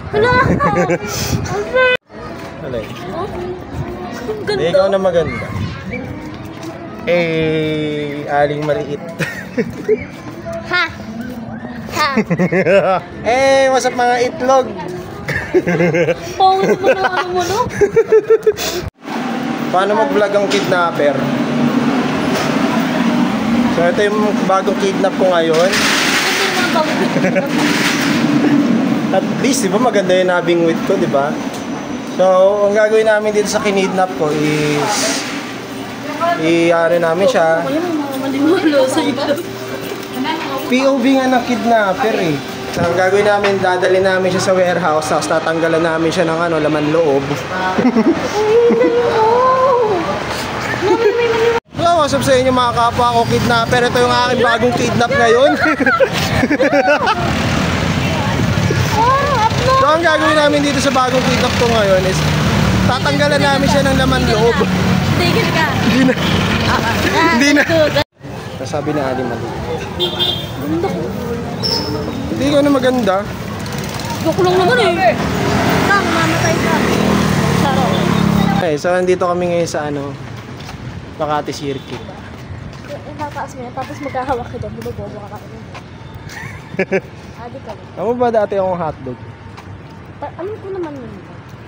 Hala! Alay. Ang ganda. Ikaw na maganda. Eh, aling maliit. Ha! Ha! Eh, what's up mga itlog? Pawis mo na ano mo, no? Paano mag-vlog ang kidnapper? So, ito yung bagong kidnap ko ngayon. Ito yung mga bagong. At least, di ba maganda yung nabingwit ko, di ba? So, ang gagawin namin dito sa kinidnap ko is i-ano namin siya. Wala nang mga malimulo sa itlog. POV nga ng kidnapper eh. So, ang gagawin namin, dadali namin siya sa warehouse, tapos tatanggalan namin siya ng ano, laman loob. Hello, what's up sa inyo mga kapwa ko kidnapper. Ito yung aking bagong kidnap ngayon. So, ang gagawin namin dito sa bagong kidnap ko ngayon is tatanggalan namin siya ng laman loob. Tigil ka. Hindi na. Hindi na. Good. Nasabi ni Ali mali. Ganda ko. Hindi ko na maganda. Joke lang naman eh. Kang, mamatay ka. Saro. Okay, so nandito kami ngayon sa ano, Makati Circuit. Nataas mo yan, tapos magkahawak ka doon. Bumabobo ka kami. Adi ka. Ano ba dati akong hotdog? Alam ko naman yun.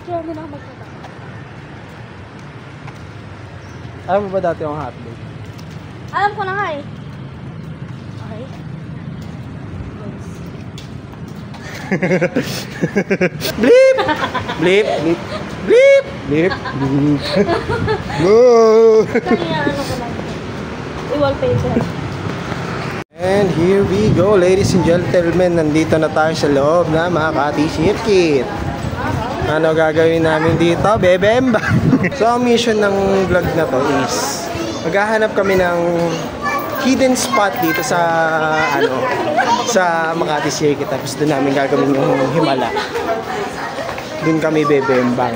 Kaya hindi na ako magkataka. Alam mo ba dati akong hotdog? Alam ko na nga eh. Okay. Bleep! Bleep! Bleep! Bleep! Bleep! Bleep! Kaya ano ko lang. I-wallpaper. And here we go, ladies and gentlemen. Nandito na tayo sa loob na Makati Circuit. Ano gagawin namin dito? Bebemba! So, ang mission ng vlog na to is maghahanap kami ng hidden spot dito sa ano, sa Makati Circuit. Tapos doon namin gagawin yung himala. Doon kami bebembang.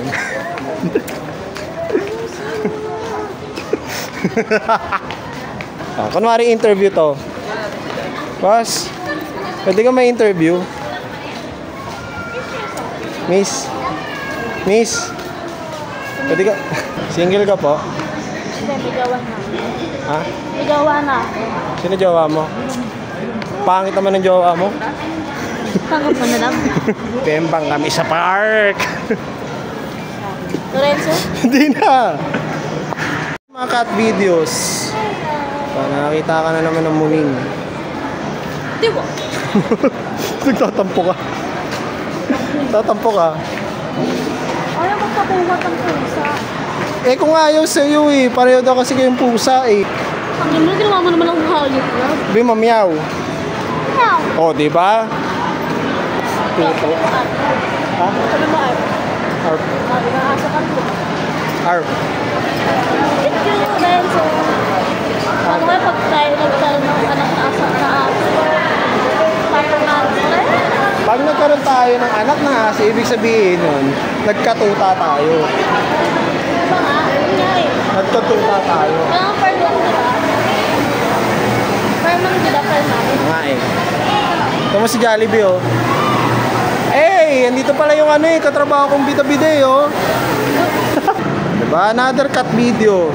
Kunwari interview to. Boss, pwede ka may interview? Miss? Miss? Pwede ka? Single ka po? Hindi, may gawa na. Ha? May gawa na ako. Sino jowa mo? Pangit naman ng jowa mo? Tanggap mo na lang. Bembang kami sa park! Lorenzo? Hindi na! Mga cat videos. Nakakita ka na naman ng muling. Di ba? Nagtatampo ka. Tatampo ka. Ayaw magpapungat ang pusa. Eh kung ayaw sa'yo eh. Pareho daw kasi kayong pusa eh. Ang ino, ginawa mo naman ang hayop na. Sabi mo, meow. Meow. O, diba? Tuto. Ha? Sabi mo, Arp. Arp. Sabi na, asa ka po. Arp. Thank you, Lorenzo. Ano kaya pag tayo nagtaroon ng anak na asa na aso? Pag nagkaroon tayo ng anak na aso, ibig sabihin nun, nagkatuta tayo. Diba nga? Yun nga eh. Nagkatuta tayo. Kaya nga Ferman, diba? Ferman, diba? Ferman. Nga eh. Ito mo si Jollibee oh. Eh, andito pala yung ano eh, katrabaho kong bida-bida eh oh. Diba? Another cat video.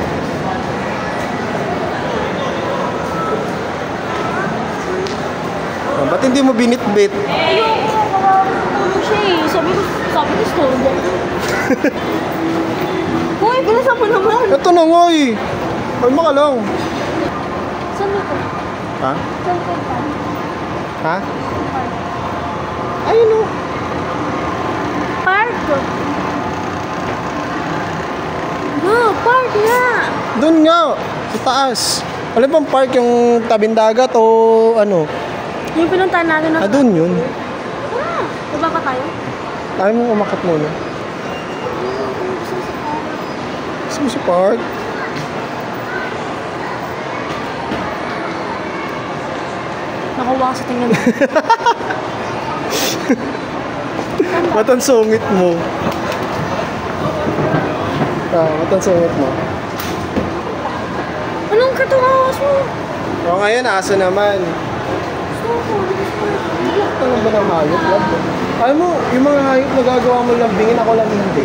Oh, ba't hindi mo binitbit? Ayoko, ano siya eh. Sabi ko, storbo. Uy, bilisan mo naman. Ito na nga eh. Kalma ka lang. Saan mo ko? Ha? Saan ko pa? Ha? Ayun oh. Park. No, park nga. Doon nga. Sa taas. Alam bang park yung tabing dagat o ano? Yung pinuntahan natin na. Doon yun. Ah, diba pa tayo? Ayaw mo umakat muna. Gusto mo sa park? Nakuha sa tingin mo. Ba't ang sungit mo? Ba't ang sungit mo? Anong katuwas mo? O ngayon, aso naman. Gusto ko. Ano ba ba ng hayop? Alam mo, yung mga hayop na gagawa mo lambingin, ako lang hindi.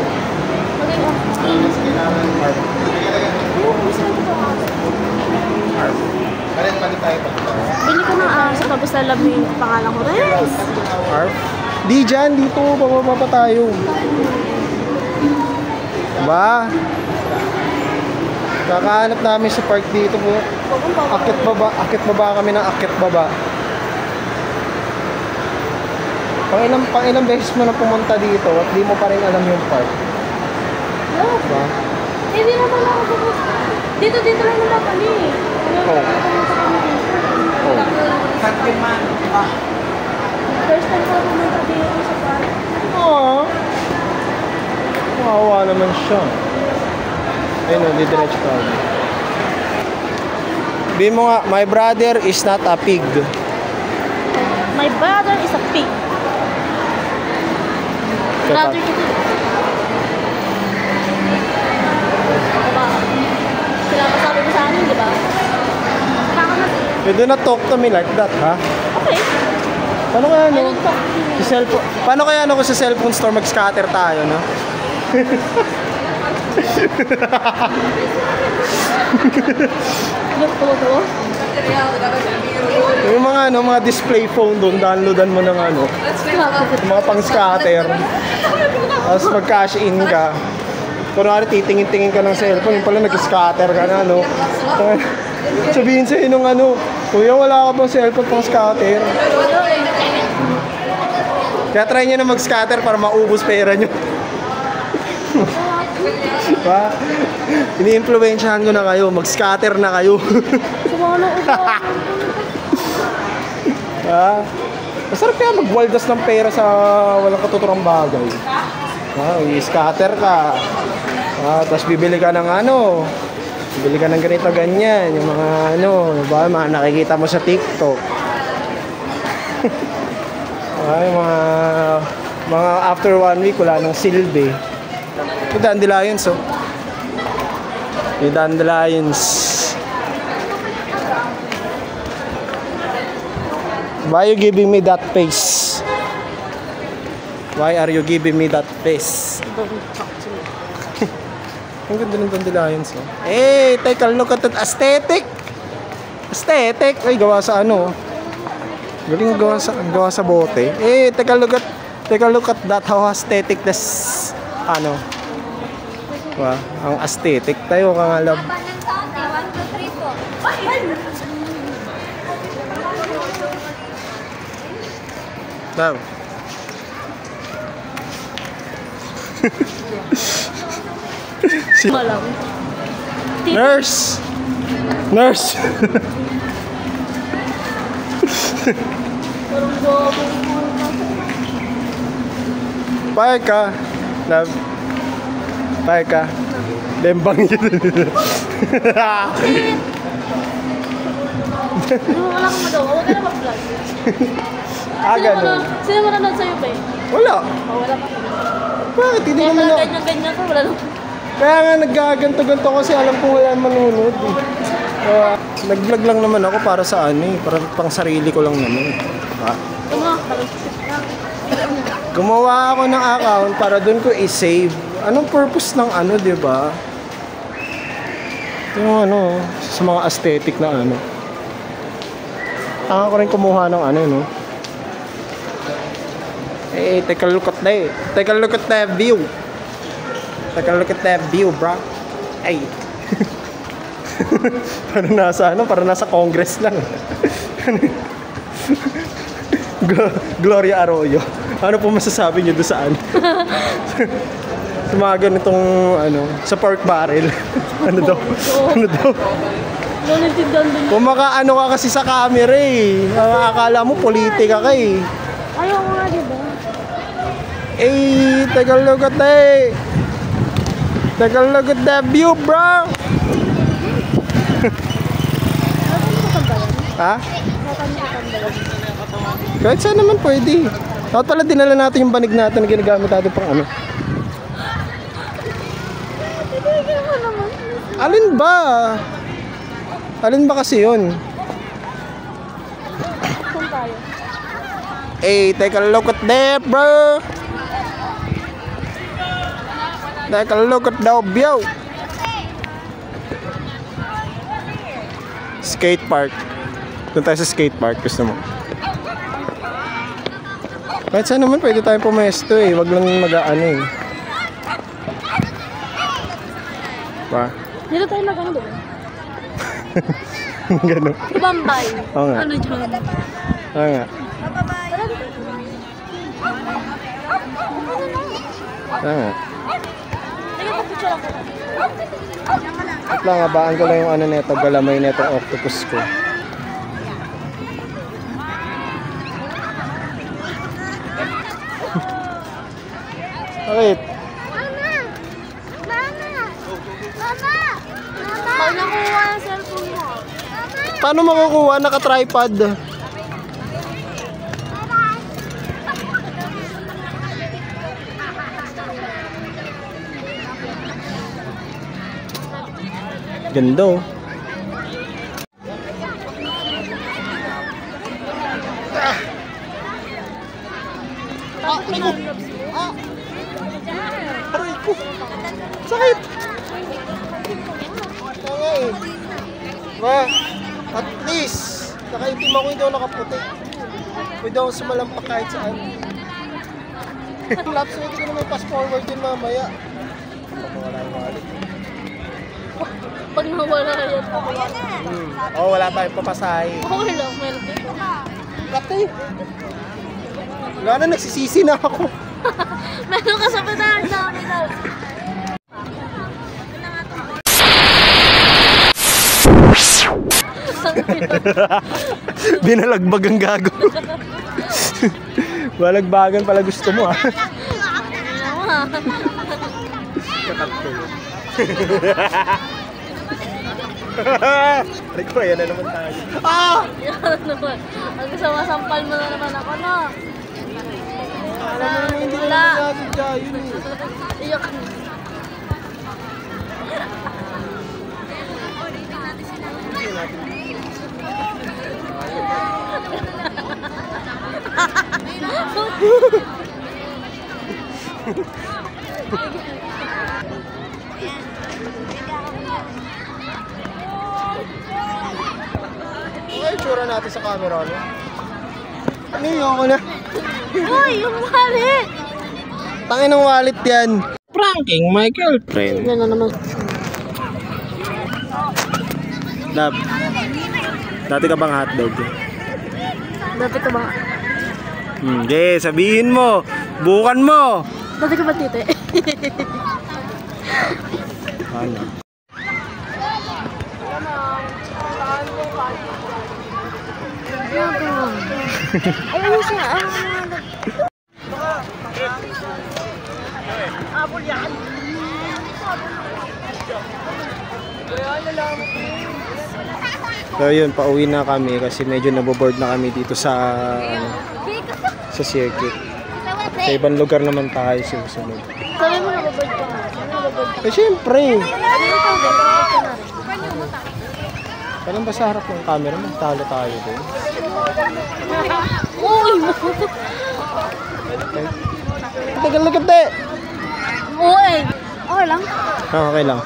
Bili ko ng aso tapos lalabing yung pangalan ko. Res! Arf? Di dyan, dito, bababa pa tayo. Ba? Kakahanap namin sa park dito po. Akit baba kami ng akit baba. Pang ilang beses mo na pumunta dito at di mo pa rin alam yung park. No. Ba? Hindi naman ako pupunta. Dito lang naman kami. Oh. First time ko pumunta dito sa park. Oo. Kawawa naman siya. Ayun o, didiretso ka. Sabi mo nga, my brother is not a pig. My brother is a pig. Brother ko to. Diba? Sila masabi mo sa amin, di ba? Saka na. You do not talk to me like that, ha? Okay. Paano kaya I no? don't talk to you. Sa cellphone, paano kaya no kung sa cellphone store mag-scatter tayo, no? Yung mga ano, mga display phone doon, downloadan mo ng ano, yung mga pang-scatter. Tapos mag-cash in ka. Kunwari titingin-tingin ka ng cellphone, yung pala nag-scatter ka na, no? Sabihin sa'yo nung ano, kuya, wala ka bang cellphone pang-scatter? Kaya try nyo na mag-scatter para maubos pera nyo. Diba? Ini-influensyahan ko na kayo, mag-scatter na kayo. Masarap kaya magwaldas ng pera sa walang katuturang bagay. I-scatter ka. Tapos bibili ka ng ano, bibili ka ng ganito ganyan, yung mga ano, diba? Mga nakikita mo sa TikTok. Ay, mga after 1 week wala nang silbi. Yung dandelions, oh. Yung dandelions. Why are you giving me that face? Why are you giving me that face? Don't talk to me. Ang ganda ng dandelions, oh. Hey, take a look at that aesthetic. Aesthetic. Ay, gawa sa ano. Galing gawa sa bote. Eh, take a look at that, how aesthetic this ano. Wow, ang aesthetic tayo kangalab. Love. Malang. Nurse. Nurse. Bye ka. Love. Bye ka. Lembang yun. Wala kang magawa. Huwag ka na mag-vlog. Ganun. Sino manonood sa'yo ba eh? Wala. Wala pa. Bakit? Hindi Kaya naman pala ako. ganyan-ganyan ka. Wala naman. Kaya nga naggaganto-ganto kasi alam ko wala manunod eh. Nag-vlog lang naman ako para sa ano eh. Para pang sarili ko lang naman. Gumawa ako ng account para doon ko i-save. Anong purpose ng ano, di ba? Yung ano, sa mga aesthetic na ano. Tanga ko rin kumuha ng ano, no? Hey, take a look at that. Take a look at that view. Take a look at that view, bro. Ay. Parang nasa ano, parang nasa Congress lang. Gloria Arroyo. Ano po masasabi niyo doon saan? Sa mga ganitong ano, sa pork barrel. Ano daw? Ano daw? Nanintindihan din. Kumakaano ka kasi sa camera eh. Ang akala mo politika ka eh. Ayaw ko nga, diba? Eh, take a look at that. Take a look at that view, bro. Ha? Kahit saan naman pwede. Dapat pala dinala natin yung banig natin na ginagamit natin pang ano. Alin ba? Alin ba kasi yun? Saan tayo? Hey, take a look at that, bro. Take a look at that view. Skate park. Doon tayo sa skate park. Gusto mo? Kahit saan naman pwede tayong pumesto eh. Wag lang mag-aano eh. Ba? Dito tayo mag-ano doon. Ganun. Bambay. Oo nga. Ano dyan? Oo nga. Oo nga. Nagpapicture ako. At lang, abaan ko lang yung ano neto, galamay neto, octopus ko. Bakit? Pag nakuha ang cellphone mo. Paano makukuha? Naka-tripod. Ganda oh. Aray ko. Sakit. Okay. Ma, at least nakaitim ako, hindi ako nakaputi. Pwede ako sumalampak kahit saan. Laps, pwede ko naman pass forward din mamaya. Wala yung wallet. Pag nawala yan. Oh, wala tayong papasahe. Okay lang, meron dito. Kate. Wala na, nagsisisi na ako. Meron ka sa pedal, sa pedal. Binalagbag ang gago. Balagbagan pala gusto mo ah. Kakat ko yun. Aray ko, ayan na naman tayo. Ah! Yan naman. Ang sampal mo na naman ako, no? Alam mo naman hindi Wala. naman natin dyan yun eh. Iyak. Okay, tsura natin sa camera, no? Ano yun ako na? Uy, yung wallet! Tangin ng wallet yan. Pranking my girlfriend. Yan na naman. Love, dati ka bang hotdog? Dati ka ba? Hindi, sabihin mo. Bukan mo. Dati ka ba tite? Ano? Ayun siya. So yun, pauwi na kami kasi medyo naboboard na kami dito sa circuit. Sa ibang lugar naman tayo susunod. Sabi mo nababad ka nga. Nababad ka. Eh syempre. Ano yung tawag? Parang ba sa harap ng camera, magtalo tayo doon. Uy mo! Tagal na kate! Uy! Okay lang? Ah, okay lang.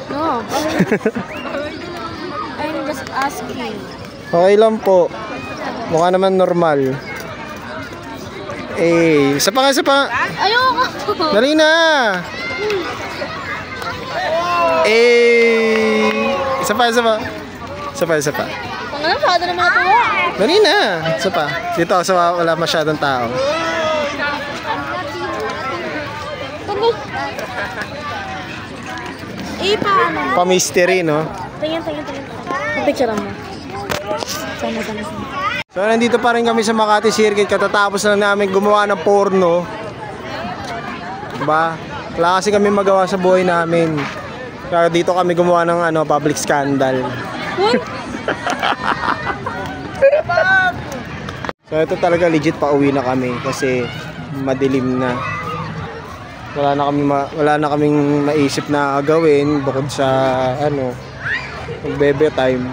No. I'm just asking. Okay lang po. Mukha naman normal. Eh, isa pa nga, isa pa. Ayoko! Dali na! Eh, isa pa, isa pa. Isa pa, isa pa. Kung ano, masyado naman natuwa. Dali na! Isa pa. Dito, sa wala masyadong tao. Tagal. Paano? Pa-mystery, no? Tingin. Picture mo. Sana. So, nandito pa rin kami sa Makati Circuit. Katatapos lang namin gumawa ng porno. Diba? Wala kasi kami magawa sa buhay namin. Kaya dito kami gumawa ng public scandal. Uy! So, ito talaga legit pauwi na kami kasi madilim na. Wala na kaming maisip na gawin bukod sa magbebe time.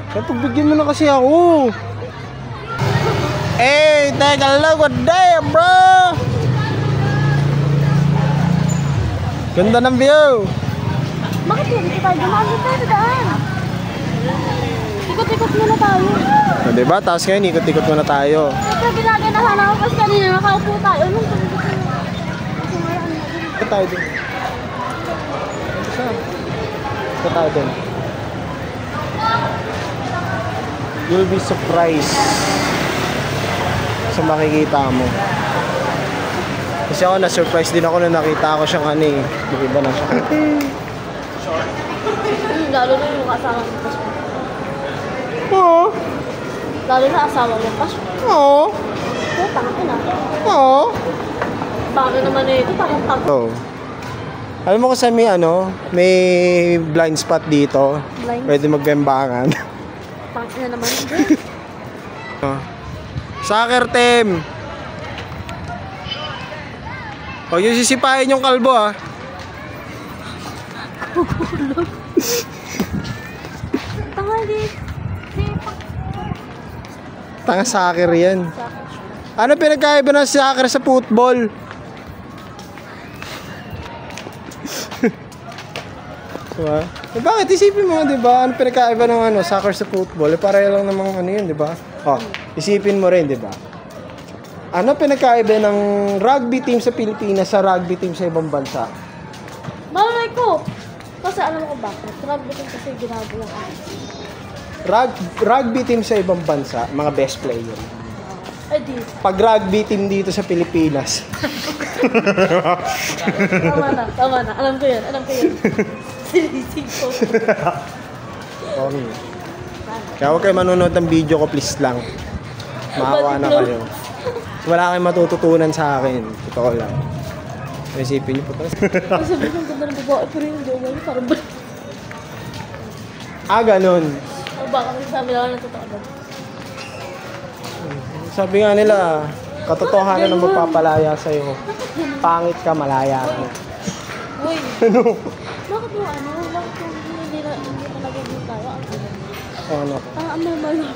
Kaya pagbigyan mo na kasi ako. Hey, take a look at that, bro! Ganda ng view! Bakit hindi tayo dumaan? Hindi tayo daan. Ikot-ikot muna tayo. O, diba? Tapos ngayon, ikot-ikot muna tayo. Ito, ginaganahan ako kasi kanina nakaupo tayo. Anong tumigit tayo? Ito tayo din. Ito tayo din. You'll be surprised sa makikita mo. Kasi ako na-surprise din ako na nakita ko siyang ano eh. Iba na siya. Lalo na yung asawa mo pa siya. Oo. Lalo na asawa mo pa siya. Oo. Putang ina. Oo. Bakit naman ito? Parang tago. So, alam mo kasi may ano, may blind spot dito. Blind? Pwede magbembangan. Pangit na naman. Soccer team! Huwag yung sisipahin yung kalbo ah. Tanga hindi. Tanga soccer yan. Ano pinagkaiba ng soccer sa football? Diba? Eh, bakit? Isipin mo, diba? Ano pinagkaiba ng ano, soccer sa football? Eh, pareho lang namang ano yun, diba? Oh, isipin mo rin, diba? Ano pinagkaiba ng rugby team sa Pilipinas sa rugby team sa ibang bansa? Malay ko. Kasi alam ko bakit. Rugby team kasi ginagawa ko. Rugby team sa ibang bansa, mga best player. Ay, di. Pag rugby team dito sa Pilipinas. Tama na. Alam ko yun. Sinisig ko. Sorry. Kaya huwag kayo manonood ng video ko, please lang. Maawa na kayo. Wala kayong matututunan sa akin. Totoo lang. Isipin niyo po ito. Ang sabi ko, ganda ng babae, pero yung jowa niya parang ba? Ganun. O baka sabi lang ng totoo lang. Sabi nga nila, katotohanan ang magpapalaya sa'yo. Pangit ka, malaya ka. Uy, Ano? bakit yung ano? Bakit yung hindi na nagiging tayo? Ano? Ang malaman.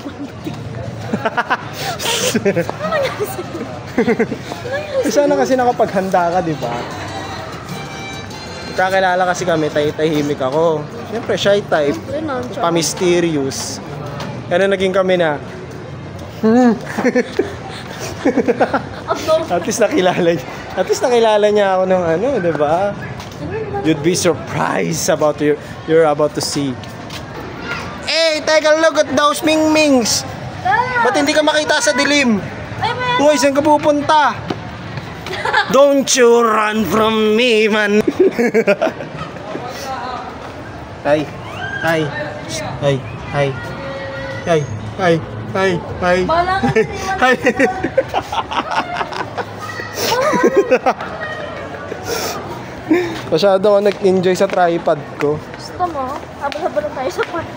Sana kasi nakapaghanda ka, di ba? Kakilala kasi kami, tahimik ako. Siyempre, shy type. Pa-mysterious. Kaya naging kami na, at least nakilala niya ako ng ano, di ba? You'd be surprised about you're about to see. Hey, take a look at those mingmings! Ba't hindi ka makita sa dilim? Uy, saan ka pupunta? Don't you run from me, man! Hi. Hi. Hi. Hi. Hi. Hi. Hi. Hi. Bala ka Hi. Masyado ako nag-enjoy sa tripod ko. Gusto mo? Habol-habol tayo sa part.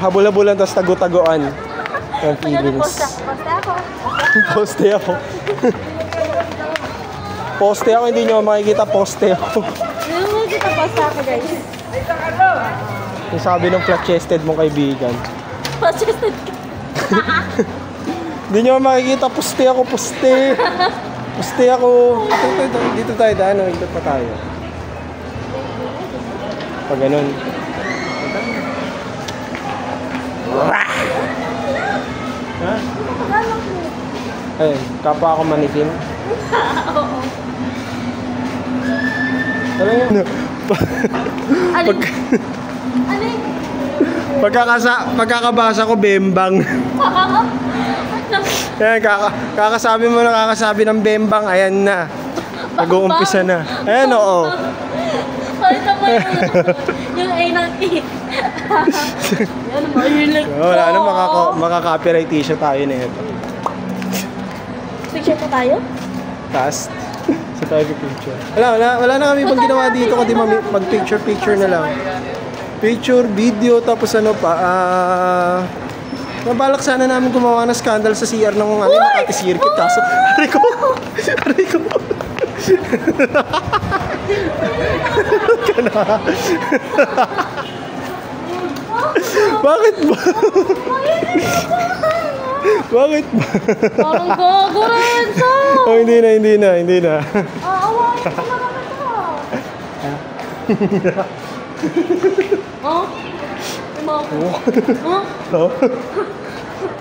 Habula-bulan tapos tago-tagoan. Ang feelings. Poste ako. Poste ako, hindi nyo makikita, poste ako. Hindi mo kita poste ako, guys. Yung sabi ng flat-chested mong kaibigan. Poste. Hindi nyo makikita, poste ako, poste. Poste ako. Dito tayo, daan, ikot pa tayo. Pag ganun. Ha? Ayun, kapwa ako manikin. Oo. Talaga yun. Alin? Alin? Pagkakabasa ko, bembang. Ayan, kakasabi mo na kakasabi ng bembang, ayan na. Nag-uumpisa na. Ayan, oo. Pakita mo yung A ng E. Yan, mahilig ko. Wala na, makaka-copyright issue tayo na ito. Picture pa tayo? Taas. Sa tayo picture. Wala na kami pang ginawa dito, kundi mag-picture na lang. Picture, video, tapos ano pa, nabalak sana namin gumawa ng scandal sa CR ng ano, Makati Circuit. Kaso, aray ko. Bakit ba? Bakit ba? Parang gago rin, so. Oh, hindi na. Aawain ko naman ito. Oh?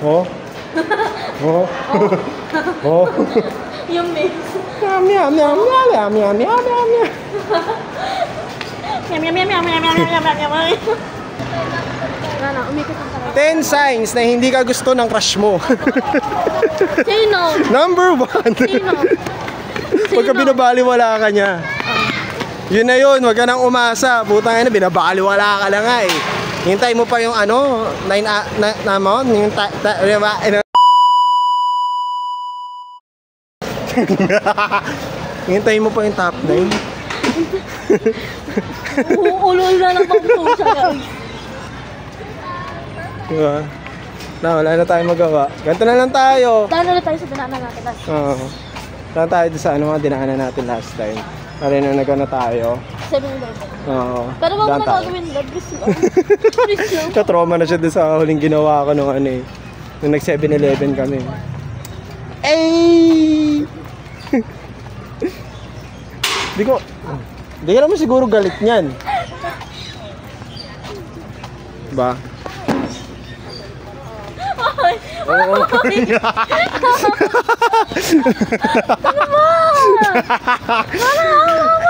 Oh? Oh? Oh? Yung mix. Meow, meow, meow, meow, meow, meow, meow, meow. Ano, umikot ang parang. 10 signs na hindi ka gusto ng crush mo. Sino? Number 1. Sino? Pagka binabaliwala ka niya. Yun na yun, wag ka nang umasa. Putang ina, binabaliwala ka lang nga eh. Hintay mo pa yung ano, yung hintay mo pa yung top 9. Uulol na lang ang pusa, guys. Diba? Wala na tayong magawa. Ganito na lang tayo. Daan ulit tayo sa dinaanan natin last. Oo. Saan tayo sa ano mga dinaanan natin last time. Narinig na tayo. 7-Eleven. Oo. Pero wag mo Daan na tayo. gagawin vlog, please lang. Please lang. Ka-trauma na siya doon sa huling ginawa ko nung ano eh. Nung nag 7-Eleven kami. Ay! Hindi ka naman siguro galit niyan. Ba? Ay! Oo.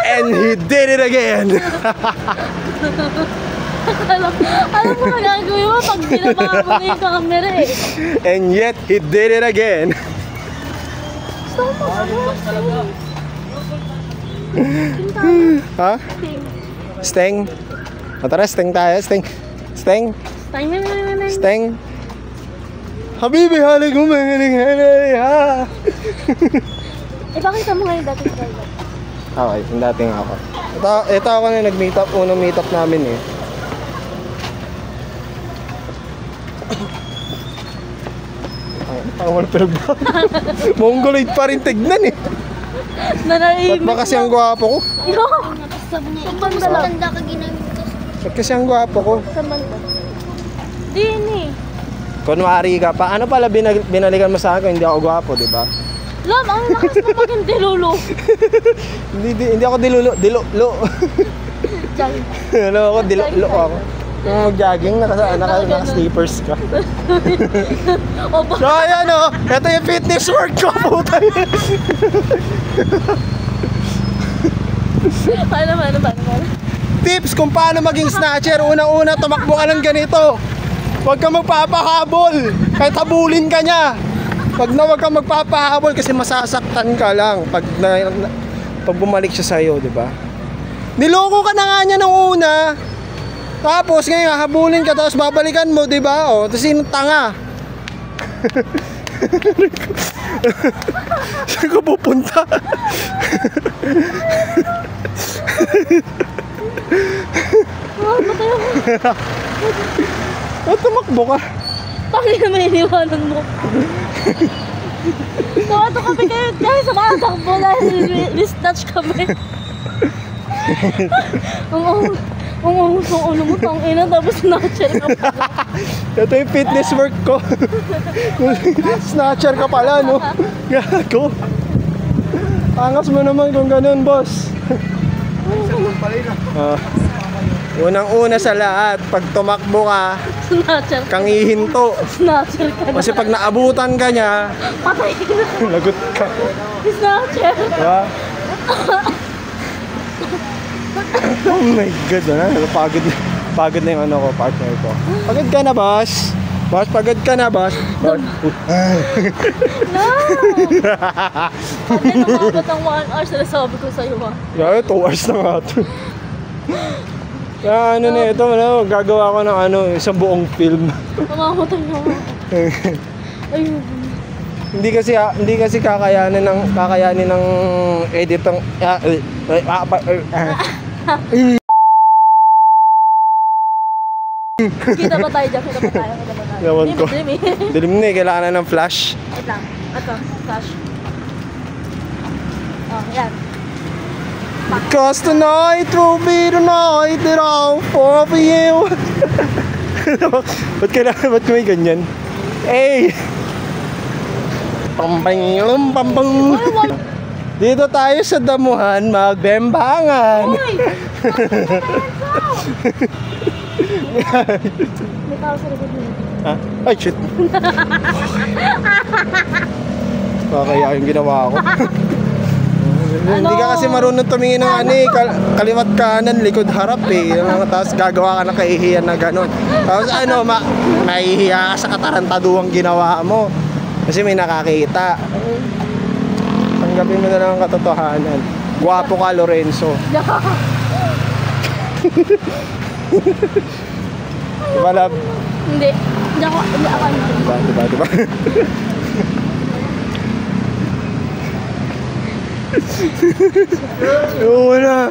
And he did it again. Alam mo na gagawin mo pag binaba mo na yung camera eh. And yet he did it again. Stop mo. Ha? Steng? O tara, steng tayo. Steng. Steng. Steng. Habibi, halig mo mga ha. Ipakita mo nga yung dating driver. Okay, yung dating ako. Ito ako na nag-meet up. Unang meet up namin eh. Ang wala pinagbago. Mongoloid pa rin tignan eh. Ba't ba kasi ang gwapo ko? Yo! Saan banda lang? Ba't kasi ang gwapo ko? Saan banda? Dini. Kunwari ka pa. Ano pala binalikan mo sa akin? Hindi ako gwapo, di ba? Love, ang lakas mo maging dilulo. Hindi ako dilulo. Dilulo. Ano ako? Dilulo ako. Kung mag-jogging, naka-sleepers ka. So ayan o, ito yung fitness work ko. Puta yun. Paano? Tips kung paano maging snatcher. Unang-una, tumakbo ka lang ganito. Huwag ka magpapahabol. Kahit habulin ka niya. Huwag ka magpapahabol kasi masasaktan ka lang pag bumalik siya sa'yo, di ba? Niloko ka na nga niya nung una. Tapos ngayon habulin ka tapos babalikan mo, di ba? O, tapos sinong tanga? Saan ka pupunta? Matay ako. Ba't tumakbo ka? Pangin na may iniwanan mo. Tawato kami kayo dahil sa mga takbo dahil re-snatch kami. Ang ulo mo pang ina tapos snatcher ka pala. Ito yung fitness work ko. Snatcher ka pala, no? Gago. Angas mo naman kung ganun, boss. Unang-una sa lahat, pag tumakbo ka, Snatcher. kang ihinto. Snatcher ka na. Kasi pag naabutan ka niya, Patay ka na. lagot ka. Snatcher. Diba? Oh my God, pagod na yung ano ko, partner ko. Pagod ka na, boss? Boss, pagod ka na, boss? Boss? No! Sabi lumabot ang 1 hour, sinasabi ko sa'yo ha. Yeah, 2 hours na nga ito. Kaya ano na ito, gagawa ko ng isang buong film. Namamatay na ako. Ayun. Hindi kasi kakayanin ng editong Kita ba tayo dyan? Yawan ko. Dilim. Dilim na eh, kailangan na ng flash. Wait lang. Ito, flash. Oh, yan. Because tonight will be the night that I'll fall for you. Ba't ka may ganyan? Eh! Pampangilom, pampang. Dito tayo sa damuhan, magbembangan. Uy! May tao sa likod mo. Ha? Ay, shit. Kaya yung ginawa ko. Hindi ka kasi marunong tumingin ng ano eh, kaliwat kanan, likod harap eh. Tapos gagawa ka ng kahihiyan na gano'n. Tapos ano, mahihiya ka sa katarantaduang ginawa mo. Kasi may nakakita. Tanggapin mo na lang ang katotohanan. Gwapo ka, Lorenzo. Diba, love? Hindi. Hindi ako. Diba? Oo na.